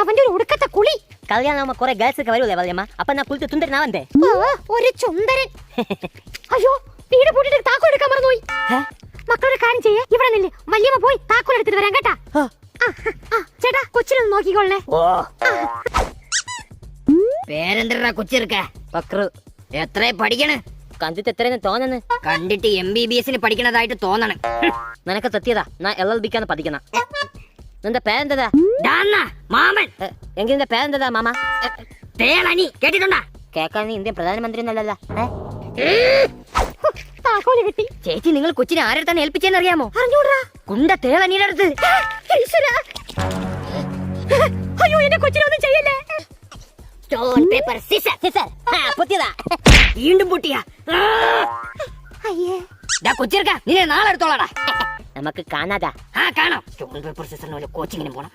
അവന്റെ ഒരു ഉടുക്കത്തെ കുളി. കല്യാണം കുറെ ഗേൾസ് ഒക്കെ വരൂലേ വല്യമ്മ, അപ്പൊ എന്നാ കുളിച്ച് സുന്ദരനാവണ്ടേ? ഒരു ചുന്ദരൻ. അയ്യോ, വീട് പൂട്ടിട്ട് താക്കോൽ എടുക്കാൻ മറന്നുപോയി. മക്കളൊരു കാര്യം ചെയ്യേ, ഇവിടെ നില്ല്, വല്യമ്മ പോയി താക്കോൽ എടുത്തിട്ട് വരാം കേട്ടാ. ചേട്ടാ കൊച്ചിനൊന്ന് നോക്കിക്കോളേ. പേരെന്താ കൊച്ചിർക്ക? പക്രു. എത്ര പഠിക്കണ്? കണ്ടിട്ട് എത്രയെന്ന് തോന്നുന്നു? കണ്ടിട്ട് MBBS പഠിക്കണതായിട്ട് തോന്നണം. നിനക്ക് തെറ്റിയതാ, ഞാൻ LLBക്കാണ് പഠിക്കണം. നിന്റെ പേരെന്താ? മാമൻ. എങ്കിൽ നിന്റെ പേരെന്താ മാമ? തേളനി കേട്ടിട്ടുണ്ടാ? കേക്കാൻ നീ ഇന്ത്യൻ പ്രധാനമന്ത്രി എന്നല്ല. താക്കോല് കിട്ടി. ചേച്ചി, നിങ്ങൾ കൊച്ചിനെ ആരെടുത്താണ് ഏൽപ്പിച്ചെന്ന് അറിയാമോ? അറിഞ്ഞൂടാ. കുണ്ട തേളനിയുടെ അടുത്ത്. അയ്യോ, എന്നെ കൊച്ചിനൊന്നും ചെയ്യല്ലേ. Stone paper scissor. പൊട്ടിയതാ. വീണ്ടും പൊട്ടിയാ? അയ്യേ, കൊച്ചിർക്ക, നിന്നെ നാളെ എടുത്തോളാടാ. നമുക്ക് കാണാതാ. കാണാം. സ്റ്റോൺ പേപ്പർ സിസറിന് കോച്ചിങ്ങിനും പോണം.